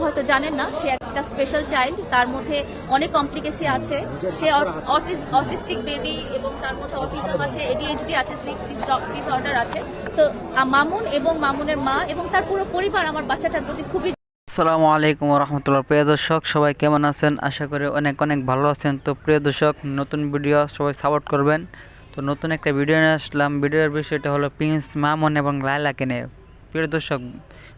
হয়তো জানেন না, সে একটা স্পেশাল চাইল্ড, তার মধ্যে অনেক কমপ্লিকেসি আছে। সে অটিস্টিক বেবি এবং তার মধ্যে অটিজম আছে, এডিএইচডি আছে, স্লিপ ডিসঅর্ডার আছে। তো মামুন এবং মামুনের মা এবং তার পুরো পরিবার আমার বাচ্চাটার প্রতি খুবই। আসসালামু আলাইকুম রহমতুল্লাহ। প্রিয় দর্শক, সবাই কেমন আছেন? আশা করি অনেক অনেক ভালো আছেন। তো প্রিয় দর্শক, নতুন ভিডিও সবাই সাপোর্ট করবেন। তো নতুন একটা ভিডিও নিয়ে আসলাম। ভিডিওর বিষয়টা হলো প্রিন্স মামুন এবং লায়লাকে নিয়ে। প্রিয় দর্শক,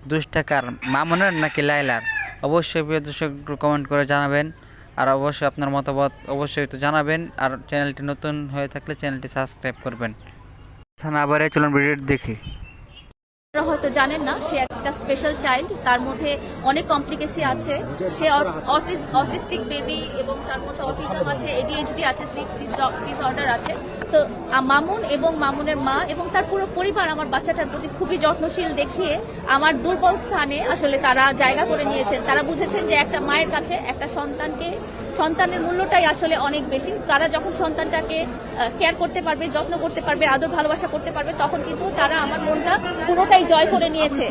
দুষ্টাকার মামুনের নাকি লায়লার? অবশ্যই প্রিয় দর্শক কমেন্ট করে জানাবেন, আর অবশ্যই আপনার মতামত অবশ্যই তো জানাবেন। আর চ্যানেলটি নতুন হয়ে থাকলে চ্যানেলটি সাবস্ক্রাইব করবেন। আবার চলুন ভিডিওটি দেখি। হয়তো জানেন না, সে একটা স্পেশাল চাইল্ড, তার মধ্যে অনেক কমপ্লিকেসি আছে। সে অটিস্টিক বেবি এবং তার মধ্যে অটিজম আছে, এডিএইচডি আছে, স্লিপ ডিসঅর্ডার আছে। তো মামুন এবং মামুনের মা এবং তার পুরো পরিবার আমার বাচ্চাটার প্রতি খুবই যত্নশীল দেখিয়ে আমার দুর্বল স্থানে আসলে তারা জায়গা করে নিয়েছেন। তারা বুঝেছেন যে একটা মায়ের কাছে একটা সন্তানের মূল্যটাই আসলে অনেক বেশি। তারা যখন সন্তানটাকে কেয়ার করতে পারবে, যত্ন করতে পারবে, আদর ভালোবাসা করতে পারবে, তখন কিন্তু তারা আমার মনটা পুরোটাই জয় করে নিয়েছে।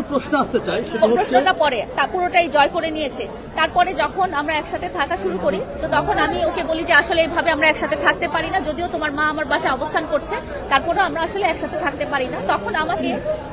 প্রশ্নটা পরে তা পুরোটাই জয় করে নিয়েছে। তারপরে যখন আমরা একসাথে থাকা শুরু করি, তো তখন আমি ওকে বলি যে আসলে এইভাবে আমরা একসাথে থাকতে পারি না। যদিও তোমার মা আমার বাসায় অবস্থান করছে, তারপরেও আমরা আসলে একসাথে থাকতে পারি না। তখন আমাকে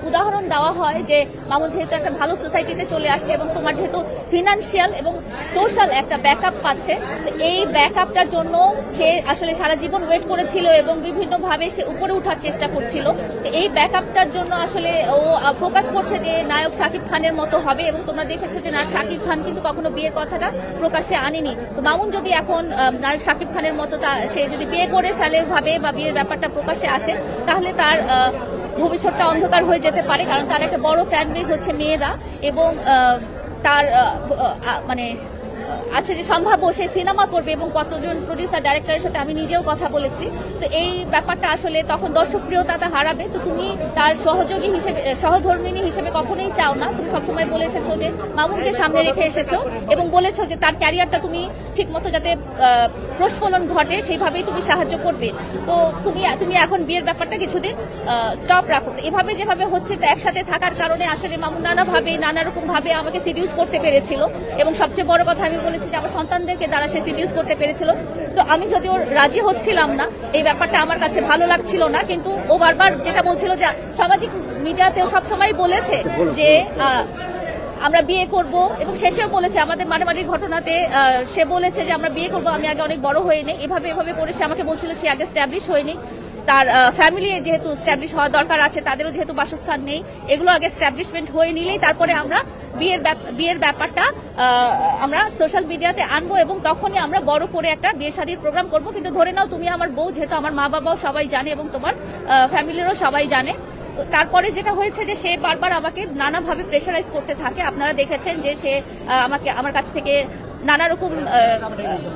উদাহরণ দেওয়া হয় যে মামুন যেহেতু একটা ভালো সোসাইটিতে চলে আসছে এবং তোমার যেহেতু ফিনান্সিয়াল এবং সোশ্যাল একটা ব্যাকআপ পাচ্ছে, তো এই ব্যাকআপটার জন্য সে আসলে সারা জীবন ওয়েট করেছিল এবং বিভিন্নভাবে সে উপরে ওঠার চেষ্টা করছিল। তো এই ব্যাকআপটার জন্য আসলে ও ফোকাস করছে যে নায়ক শাকিব খানের মতো হবে। এবং তোমরা দেখেছো যে নায়ক শাকিব খান কিন্তু কখনো বিয়ের কথাটা প্রকাশ্যে আনেনি। তো মামুন যদি এখন নায়ক শাকিব খানের মতো সে যদি বিয়ে করে ফেলে ভাবে বা বিয়ের ব্যাপারটা প্রকাশ্যে আসে, তাহলে তার ভবিষ্যৎটা অন্ধকার হয়ে যেতে পারে। কারণ তার একটা বড় ফ্যান বেস হচ্ছে মেয়েরা, এবং তার মানে আছে যে সম্ভাব্য সে সিনেমা করবে এবং কতজন প্রডিউসার ডাইরেক্টরের সাথে আমি নিজেও কথা বলেছি। তো এই ব্যাপারটা আসলে তখন দর্শক প্রিয়তা হারাবে। তো তুমি তার সহযোগী হিসেবে, সহধর্মিনী হিসেবে কখনোই চাও না। তুমি সবসময় বলে এসেছো যে মামুনকে সামনে রেখে এসেছো এবং বলেছো যে তার ক্যারিয়ারটা তুমি ঠিক মতো যাতে প্রস্ফলন ঘটে সেইভাবেই তুমি সাহায্য করবে। তো তুমি এখন বিয়ের ব্যাপারটা কিছুদিন স্টপ রাখো। তো এভাবে যেভাবে হচ্ছে, তো একসাথে থাকার কারণে আসলে মামুন নানা রকম ভাবে আমাকে সিডিউস করতে পেরেছিল। এবং সবচেয়ে বড় কথা, আমি বলেছি যে আমার সন্তানদেরকে দ্বারা সে সিডিউস করতে পেরেছিল। তো আমি যদি ওর রাজি হচ্ছিলাম না, এই ব্যাপারটা আমার কাছে ভালো লাগছিল না। কিন্তু ও বারবার যেটা বলছিল যে সামাজিক মিডিয়াতেও সবসময় বলেছে যে আমরা বিয়ে করব, এবং শেষেও বলেছে আমাদের মারামারির ঘটনাতে সে বলেছে যে আমরা বিয়ে করব, আমি আগে অনেক বড় হয়ে নেই। এভাবে করে সে আমাকে বলছিল সে আগে স্ট্যাবলিশ হয়নি, তার ফ্যামিলি যেহেতু স্ট্যাবলিশ হওয়া দরকার আছে, তাদেরও যেহেতু বাসস্থান নেই, এগুলো আগে স্ট্যাবলিশমেন্ট হয়ে নিলেই তারপরে আমরা বিয়ের ব্যাপারটা আমরা সোশ্যাল মিডিয়াতে আনবো এবং তখনই আমরা বড় করে একটা বিয়ে শাদীর প্রোগ্রাম করব। কিন্তু ধরে নাও তুমি আমার বউ, যেহেতু আমার মা বাবাও সবাই জানে এবং তোমার ফ্যামিলিরও সবাই জানে। তারপরে যেটা হয়েছে যে সে বারবার আমাকে নানাভাবে প্রেশারাইজ করতে থাকে। আপনারা দেখেছেন যে সে আমার কাছ থেকে নানা রকম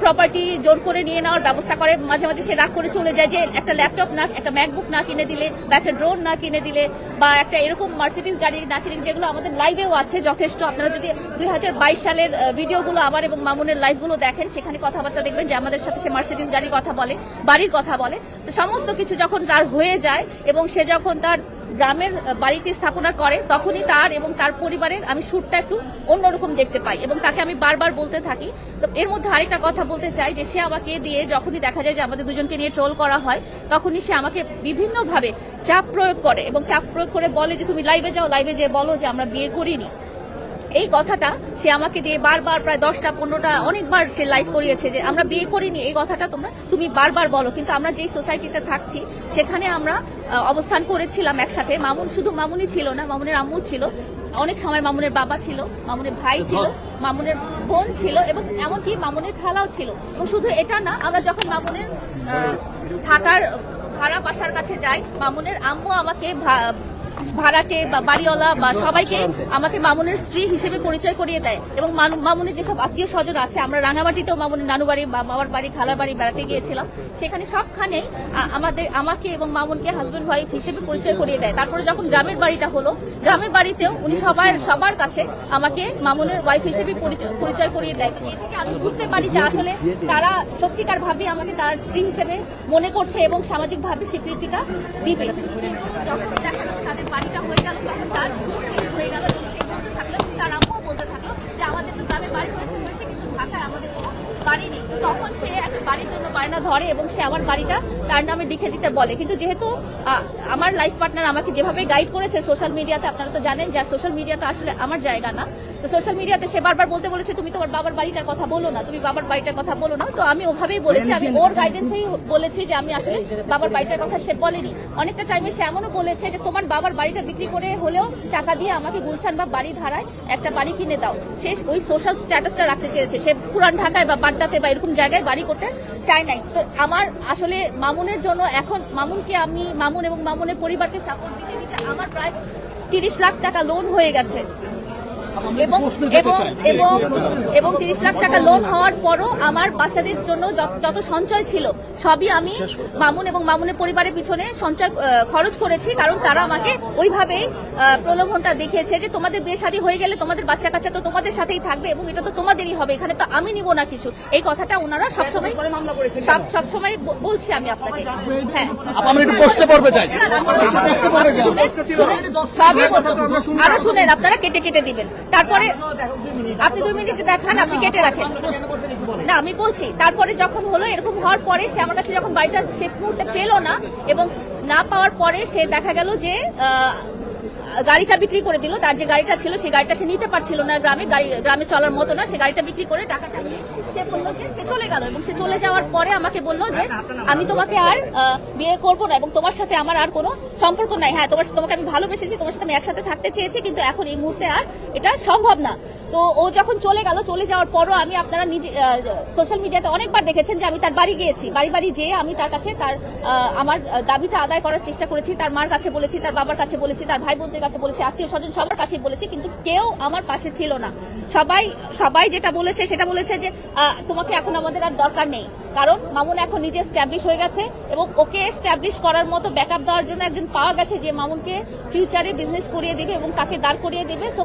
প্রপার্টি জোর করে নিয়ে নেওয়ার ব্যবস্থা করে। মাঝে মাঝে সে রাগ করে চলে যায় যে একটা ল্যাপটপ না, একটা ম্যাকবুক না কিনে দিলে, বা একটা ড্রোন না কিনে দিলে, বা একটা এরকম মার্সিডিজ গাড়ি না কিনে, যেগুলো আমাদের লাইভেও আছে যথেষ্ট। আপনারা যদি 2022 সালের ভিডিওগুলো আমার এবং মামুনের লাইভগুলো দেখেন, সেখানে কথাবার্তা দেখবেন যে আমাদের সাথে সে মার্সিডিজ গাড়ির কথা বলে, বাড়ির কথা বলে। তো সমস্ত কিছু যখন তার হয়ে যায় এবং সে যখন তার গ্রামের বাড়িটি স্থাপনা করে, তখনই তার এবং তার পরিবারের আমি সুরটা একটু অন্যরকম দেখতে পাই এবং তাকে আমি বারবার বলতে থাকি। তো এর মধ্যে আরেকটা কথা বলতে চাই যে সে আমাকে দিয়ে যখনই দেখা যায় যে আমাদের দুজনকে নিয়ে ট্রোল করা হয়, তখনই সে আমাকে বিভিন্নভাবে চাপ প্রয়োগ করে এবং চাপ প্রয়োগ করে বলে যে তুমি লাইভে যাও, লাইভে যেয়ে বলো যে আমরা বিয়ে করিনি। এই কথাটা সে আমাকে দিয়ে বারবার প্রায় 10টা 15টা অনেকবার সে লাইভ করিয়েছে যে আমরা বিয়ে করিনি, এই কথাটা তুমি বারবার বলো। কিন্তু আমরা যেই সোসাইটিতে থাকছি সেখানে আমরা অবস্থান করেছিলাম একসাথে। শুধু মামুনই ছিল না, মামুনের আম্মু ছিল, অনেক সময় মামুনের বাবা ছিল, মামুনের ভাই ছিল, মামুনের বোন ছিল, এবং এমনকি মামুনের খালাও ছিল। এবং শুধু এটা না, আমরা যখন মামুনের থাকার ভাড়া বাসার কাছে যাই, মামুনের আম্মু আমাকে ভাড়াটে বা বাড়িওয়ালা বা সবাইকে আমাকে মামুনের স্ত্রী হিসেবে পরিচয় করিয়ে দেয়। এবং মামুনের যেসব আত্মীয় স্বজন আছে, আমরা রাঙামাটিতেও মামুনের নানু বাড়ি বা বাবার বাড়ি, খালার বাড়ি বেড়াতে গিয়েছিলাম, সেখানে সবখানেই আমাকে এবং মামুনকে হাজবেন্ড ওয়াইফ হিসেবে পরিচয় করিয়ে দেয়। তারপরে যখন গ্রামের বাড়িটা হলো, গ্রামের বাড়িতেও উনি সবার কাছে আমাকে মামুনের ওয়াইফ হিসেবে পরিচয় করিয়ে দেয়। এর থেকে আমি বুঝতে পারি যে আসলে তারা সত্যিকার ভাবে আমাকে তার স্ত্রী হিসেবে মনে করছে এবং সামাজিকভাবে স্বীকৃতিটা দিবে। কিন্তু যখন দেখা গেল তাদের বাড়িটা হয়ে গেল, তখন তার সুর চেঞ্জ হয়ে গেল এবং সে বলতে থাকলো, তার আম্মুও বলতে থাকলো যে আমাদের তখন সে একটা বাড়ির জন্য বায়না ধরে এবং সে আমার বাড়িটা তার নামে লিখে দিতে বলে। কিন্তু যেহেতু আমার লাইফ পার্টনার আমাকে যেভাবে গাইড করেছে সোশ্যাল মিডিয়াতে, আপনারা তো জানেন যে সোশ্যাল মিডিয়াটা আসলে আমার জায়গা না, তো সোশ্যাল মিডিয়াতে সে বারবার বলতে বলেছে তুমি তোমার বাবার বাড়িটার কথা বলো না, তুমি বাবার বাড়িটার কথা বলো না। তো আমি ওভাবেই বলেছি, আমি ওর গাইডেন্সেই বলেছি যে আমি আসলে বাবার বাড়িটার কথা সে বলেনি। অনেকটা টাইমে সে এমনও বলেছে যে তোমার বাবার বাড়িটা বিক্রি করে হলেও টাকা দিয়ে আমাকে গুলশান বা বাড়ি ধারায় একটা বাড়ি কিনে দাও। সে ওই সোশ্যাল স্ট্যাটাসটা রাখতে চেয়েছে, সে পুরান ঢাকায় বা বাড্ডাতে বা এরকম জায়গায় বাড়ি করতে চায় নাই। তো আমার আসলে মামুনের জন্য এখন মামুনকে আমি মামুন এবং মামুনের পরিবারকে সাপোর্ট দিতে দিতে আমার প্রায় 30 লাখ টাকা লোন হয়ে গেছে এবং 30 লাখ টাকা লোন হওয়ার পরও আমার বাচ্চাদের জন্য যত সঞ্চয় ছিল সবই আমি মামুন এবং মামুনের পরিবারের পিছনে সঞ্চয় খরচ করেছি, কারণ তারা আমাকে ওইভাবেই প্রলোভনটা দেখিয়েছে যে তোমাদের বিয়ে শাদী হয়ে গেলে তোমাদের বাচ্চা কাচ্চা তো তোমাদের সাথেই থাকবে এবং এটা তো তোমাদেরই হবে, এখানে তো আমি নিব না কিছু। এই কথাটা ওনারা সবসময় বলছি আমি আপনাকে। হ্যাঁ, সবই আরো শুনেন, আপনারা কেটে কেটে দিবেন, তারপরে আপনি 2 মিনিট দেখান, আপনি কেটে রাখেন না, আমি বলছি। তারপরে যখন হলো এরকম হওয়ার পরে সে আমার কাছে যখন বাড়িটা শেষ মুহূর্তে পেলো না এবং না পাওয়ার পরে সে দেখা গেল যে গাড়িটা বিক্রি করে দিল। তার যে গাড়িটা ছিল সেই গাড়িটা সে নিতে পারছিল না, গ্রামে চলার মতো না, সে গাড়িটা বিক্রি করে টাকাটা নিয়ে সে বললো যে সে চলে গেল এবং সে চলে যাওয়ার পরে আমাকে বললো যে আমি তোমাকে আর বিয়ে করবো না এবং তোমার সাথে আমার আর কোনো সম্পর্ক নাই। হ্যাঁ, তোমাকে আমি ভালোবেসেছি, তোমার সাথে আমি একসাথে থাকতে চেয়েছি, কিন্তু এখন এই মুহূর্তে আর এটা সম্ভব না। তো ও যখন চলে গেল, চলে যাওয়ার পরও আমি আপনারা নিজে সোশ্যাল মিডিয়াতে অনেকবার দেখেছেন যে আমি তার বাড়ি গিয়েছি, বাড়ি যেয়ে আমি তার কাছে আমার দাবিটা আদায় করার চেষ্টা করেছি। তার মার কাছে বলেছি, তার বাবার কাছে বলেছি, তার ভাই বোনদের কাছে বলেছি, আত্মীয় স্বজন সবার কাছে বলেছি, কিন্তু কেউ আমার পাশে ছিল না। সবাই যেটা বলেছে সেটা বলেছে যে তোমাকে এখন আমাদের আর দরকার নেই, কারণ মামুন এখন নিজে স্ট্যাবলিশ হয়ে গেছে এবং ওকে স্ট্যাবলিশ করার মতো ব্যাকআপ দেওয়ার জন্য একজন পাওয়া গেছে যে মামুনকে ফিউচারে বিজনেস করিয়ে দিবে এবং তাকে দাঁড় করিয়ে দেবে। সো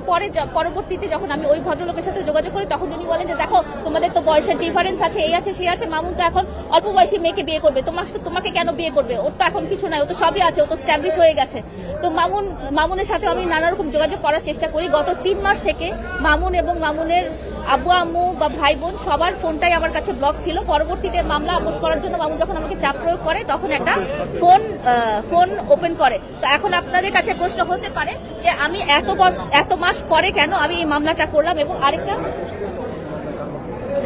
পরবর্তীতে যখন আমি ওই ভদ্রলোকের সাথে যোগাযোগ করি তখন উনি বলেন যে দেখো তোমাদের তো বয়সের ডিফারেন্স আছে, এই আছে সেই আছে, মামুন তো এখন অল্প বয়সী মেয়েকে বিয়ে করবে, তোমাকে কেন বিয়ে করবে, ওর তো এখন কিছু নাই, ও তো সবই আছে, ও তো স্ট্যাবলিশ হয়ে গেছে। তো মামুনের সাথে আমি নানা রকম যোগাযোগ করার চেষ্টা করি। গত 3 মাস থেকে মামুন এবং মামুনের আব্বু আম্মু বা ভাই বোন সবার ফোনটাই আমার কাছে ব্লক ছিল। পরবর্তীতে মামলা আপোষ করার জন্য মামুন যখন আমাকে চাপ প্রয়োগ করে তখন একটা ফোন ওপেন করে। তো এখন আপনাদের কাছে প্রশ্ন হতে পারে যে আমি এত মাস পরে কেন আমি এই মামলাটা করলাম এবং আরেকটা,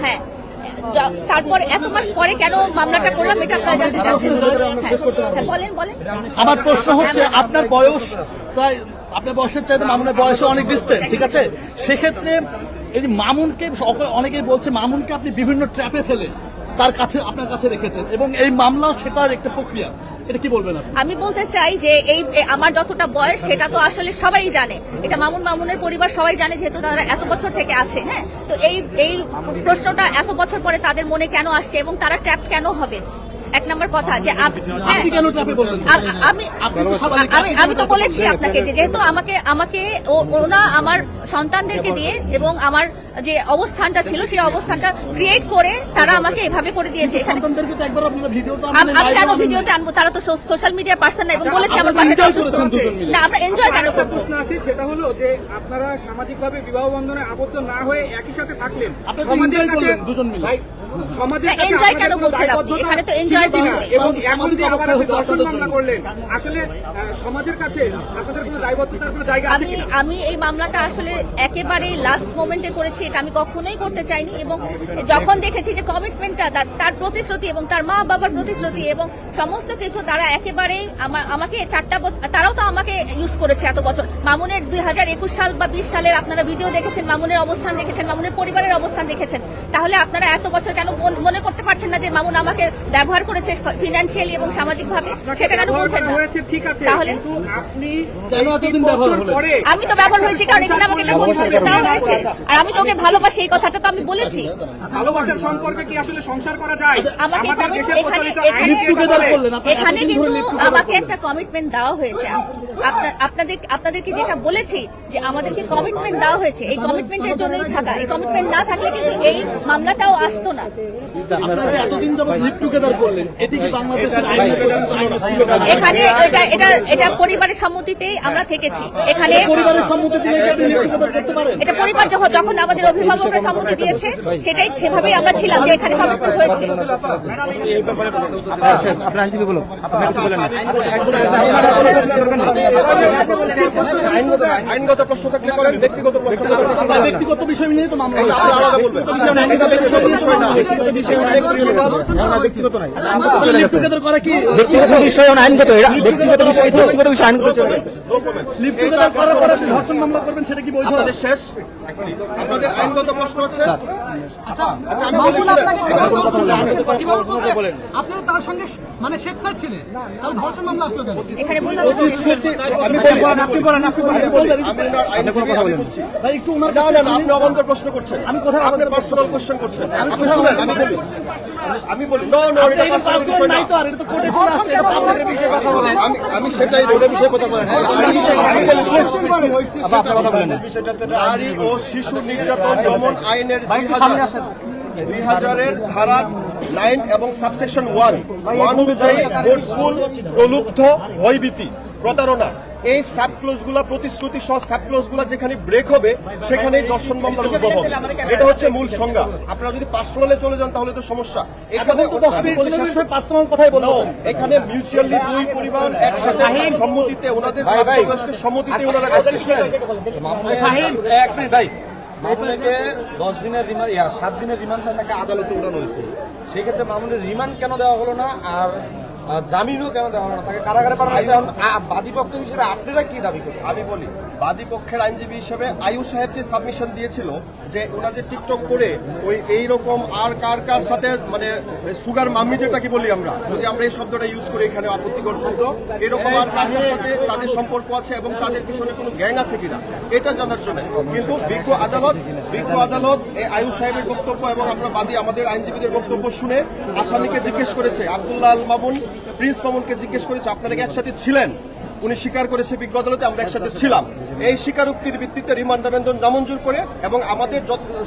হ্যাঁ, তারপরে এত মাস পরে কেন মামলাটা করলাম এটা আপনারা জানতে চাচ্ছেন। হ্যাঁ, বলেন। আমার প্রশ্ন হচ্ছে আপনার বয়স প্রায়, আপনার বয়সের চাইতে মামুনের বয়সে অনেক ডিস্টেন্স, ঠিক আছে? সেক্ষেত্রে এই যে মামুনকে অনেকেই বলছে মামুনকে আপনি বিভিন্ন ট্র্যাপে ফেলে আপনার কাছে রেখেছেন এবং এই মামলা সেটার একটা প্রক্রিয়া, এটা কি বলবেন আপনি? আমি বলতে চাই যে এই আমার যতটা বয়স সেটা তো আসলে সবাই জানে, এটা মামুনের পরিবার সবাই জানে, যেহেতু তারা এত বছর থেকে আছে। হ্যাঁ, তো এই প্রশ্নটা এত বছর পরে তাদের মনে কেন আসছে এবং তারা ট্র্যাপ কেন হবে? এক নম্বর কথা যে আমি তো বলেছি আপনাকে যে যেহেতু আমাকে ওনা আমার সন্তানদেরকে দিয়ে এবং আমার যে অবস্থানটা ছিল সেই অবস্থানটা ক্রিয়েট করে তারা আমাকে এভাবে করে দিয়েছে। আমি কেন ভিডিওতে আনবো? তারা তো সোশ্যাল মিডিয়ার পার্সন না এবং বলেছে আমার বাচ্চাটা অসুস্থ। না, আমরা এনজয় কেন করবো? প্রশ্ন আছে, সেটা হলো যে আপনারা সামাজিকভাবে বিবাহ বন্ধনে আবদ্ধ না হয়ে একই সাথে থাকলেন, সমাজের কাছে দুজন মিলে এনজয় কেন বলছেন আপনি? এখানে তো এনজয় কিছু নেই। এবং এখন যে আপনারা ধর্ষণ মামলা করলেন, আসলে সমাজের কাছে আপনাদের কোনো দায়বদ্ধতার কোনো জায়গা আছে কিনা? আমি এই মামলাটা আসলে একেবারে লাস্ট মোমেন্টে করেছি, এটা আমি কখনোই করতে চাইনি এবং যখন দেখেছি যে কমিটমেন্টটা তার প্রতিশ্রুতি এবং তার মা বাবার প্রতিশ্রুতি এবং সমস্ত কিছু তারা একেবারেই আমাকে 4টা বছর, তারাও তো আমাকে ইউজ করেছে এত বছর। মামুনের 2021 সাল বা 20 সালের আপনারা ভিডিও দেখেছেন, মামুনের অবস্থান দেখেছেন, মামুনের পরিবারের অবস্থান দেখেছেন, তাহলে আপনারা এত বছর কেন মনে করতে পারছেন না যে মামুন আমাকে ব্যবহার করেছে ফিনান্সিয়ালি এবং সামাজিক ভাবে? সেটা কেন বলছেন না? তাহলে আমি তো ব্যবহার হয়েছি কারণ এখানে আমাকে একটা প্রতিশ্রুতি দেওয়া হয়েছে আর আমি তোকে ভালোবাসি, এই কথাটা তো আমি বলেছি। ভালোবাসার সম্পর্কে কি আসলে সংসার করা যায়? আমাকে এখানে কিন্তু আমাকে একটা কমিটমেন্ট দেওয়া হয়েছে। আপনাদেরকে যেটা বলেছি যে আমাদেরকে কমিটমেন্ট দেওয়া হয়েছে, এই কমিটমেন্টের জন্যই থাকা। এই কমিটমেন্ট না থাকলে কিন্তু এই মামলাটাও আসতো না। এতদিন যাবত লিভ টুগেদার করলেন, এটি কি বাংলাদেশের আইনের ছিল না? এখানে এটা পরিবারের সম্মতিতেই আমরা থেকেছি। এখানে পরিবারের সম্মতি দিলে কি আপনি লিপ্তকতা করতে পারেন? এটা পরিবার যখন আমাদের অভিভাবকরা সম্মতি দিয়েছে সেটাই সেভাবেই আমরা ছিলাম যে এখানে কমিটমেন্ট হয়েছে। আপনার আইনজীবী বলো, আইনগত প্রশ্ন থাকলে করেন, ব্যক্তিগত প্রশ্ন ব্যক্তিগত বিষয় নিয়ে তো মামলা আলাদা বলবেন। ব্যক্তিগত বিষয় না, ব্যক্তিগত নাই, লিপ্তকতা করা কি ব্যক্তিগত বিষয় আইনগত, ব্যক্তিগত বিষয় আইনগত চলবে। লিপ্তকতা করার পরে আপনি ধর্ষণ মামলা করবেন, সেটা কি বৈধ? আপনাদের শেষ, আপনাদের আইনগত প্রশ্ন আছে। আচ্ছা আমি বলি, আপনি তার সঙ্গে মানে স্বেচ্ছায় ছিলেন, তাহলে ধর্ষণ মামলা আসলো কেন? এখানে বললাম আমি বলছি ভাই একটু ওনার না, আপনি অবান্তর প্রশ্ন করছেন। আমি কোথায় আপনার পার্সোনাল কোশ্চেন করছেন? আপনি শুনেন, আমি বলি নো, এটা পার্সোনাল বিষয় না। নাই তো, আর এটা তো কোর্টে চলে আসছে। আমি সেটাই বলি, নারী ও শিশু নির্যাতন দমন আইনের 2000-এর ধারা 9 এবং সাবসেকশন 1 অনুযায়ী ফোর্সফুল, প্রলুব্ধ, ভয়ভীতি, প্রতারণা, এই সাবক্লোজগুলো, প্রতিশ্রুতি সহ সাবক্লোজগুলো যেখানে ব্রেক হবে সেখানেই দর্শন মামলার উদ্ভব হবে। এটা হচ্ছে মূল সংজ্ঞা। আপনারা যদি পার্সোনালে চলে যান তাহলে তো সমস্যা। এখানে পার্সোনাল কথাই বলবো। এখানে মিউচুয়ালি দুই পরিবার একসাথে সম্মতিতে, ওনাদের প্রাপ্তবয়স্কের সম্মতিতে ওনারা কাজ করছেন। মামুনকে 10 দিনের রিমান্ড 7 দিনের রিমান্ড চাই তাকে আদালতে উঠানো হয়েছে। সেই ক্ষেত্রে মামুনের রিমান্ড কেন দেওয়া হলো না, আর জামিনও কেন দেওয়া হলো না, তাকে কারাগারে পাঠানো হয়েছে? বাদীপক্ষ হিসেবে আপনারা কি দাবি করছেন? আমি বলি, বাদী পক্ষের আইনজীবী হিসেবে আয়ু সাহেব যে সাবমিশন দিয়েছিল যে ওনার যে টিকটক করে ওই এইরকম আর কার সাথে মানে সুগার মাম্মি যেটাকে বলি আমরা, যদি আমরা এই শব্দটা ইউজ করি এখানে আপত্তিকর শব্দ, এরকম আর কার সাথে তাদের সম্পর্ক আছে এবং তাদের পিছনে কোনো গ্যাং আছে কিনা এটা জানার জন্য। কিন্তু বিজ্ঞ আদালত এই আয়ু সাহেবের বক্তব্য এবং আমরা বাদী আমাদের আইনজীবীদের বক্তব্য শুনে আসামিকে জিজ্ঞেস করেছে, আব্দুল্লাহ আল মামুন, প্রিন্স মামুনকে জিজ্ঞেস করেছে আপনারা কি একসাথে ছিলেন? উনি স্বীকার করেছে বিজ্ঞ আদালতে আমরা একসাথে ছিলাম। এই স্বীকারোক্তির ভিত্তিতে রিমান্ড আবেদন নামঞ্জুর করে এবং আমাদের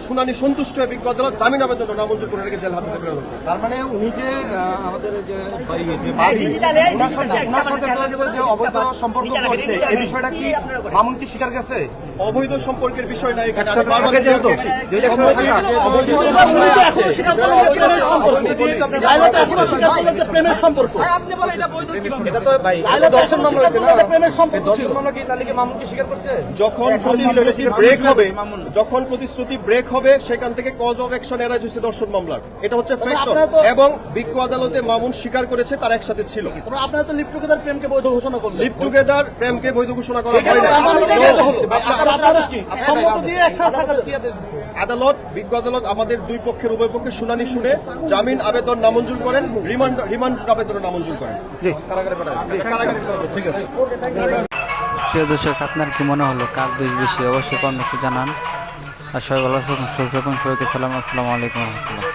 শুনানি সন্তুষ্ট হয়ে বিজ্ঞ আদালত জামিন আবেদন নামঞ্জুর করে রেখে জেল হাজতে প্রেরণ করে। তার মানে উনি যে আমাদের যে বাদী, ওনার সাথে যে অবৈধ সম্পর্ক করছে এই বিষয়টা কি মামুন কি স্বীকার গেছে? অবৈধ সম্পর্কের বিষয় নাই এখানে। প্রেমের সম্পর্ক। আপনি বলেন এটা বৈধ কিভাবে? এটা তো ভাই দর্শন মামলা হয়েছে না, দর্শন মামলা কি তাহলে কি মামুন কি স্বীকার করছে? যখন প্রতিশ্রুতি ব্রেক হবে সেখান থেকে কজ অফ অ্যাকশন এরাইজ হচ্ছে দর্শন মামলার। এটা হচ্ছে ফ্যাক্টর এবং বিজ্ঞ আদালতে মামুন স্বীকার করেছে তার একসাথে ছিল। আপনারা তো লিভ টুগেদার প্রেমকে বৈধ ঘোষণা করলেন। লিভ টুগেদার প্রেমকে বৈধ ঘোষণা করা হয় না। আদালত, বিজ্ঞ আদালত আমাদের দুই পক্ষের উভয় পক্ষের শুনানি শুনে জামিন আবেদন নামঞ্জুর করেন, রিমান্ড আবেদন নামঞ্জুর করেন। ঠিক আছে। প্রিয় দর্শক, আপনার কি মনে হলো, কার দোষ বেশি? অবশ্যই কমেন্টে জানান। আর সবাই ভালো থাকুন, সুস্থ থাকুন, সবাইকে সালাম, আসসালামু আলাইকুম রহমতুল্লাহ।